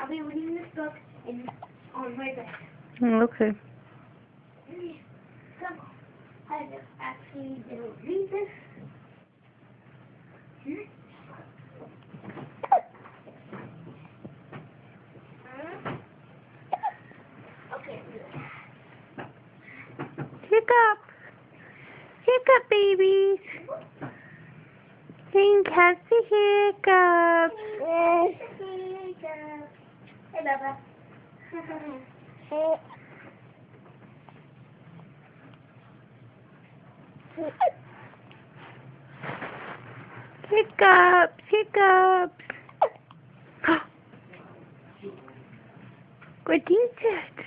I'll be reading this book and on my bed. Okay. So, I just actually didn't read this. Okay, good. Hiccup. Hiccup, babies. Think has the hiccups. Hey, Bubba. Hiccups. Hiccups. What is it?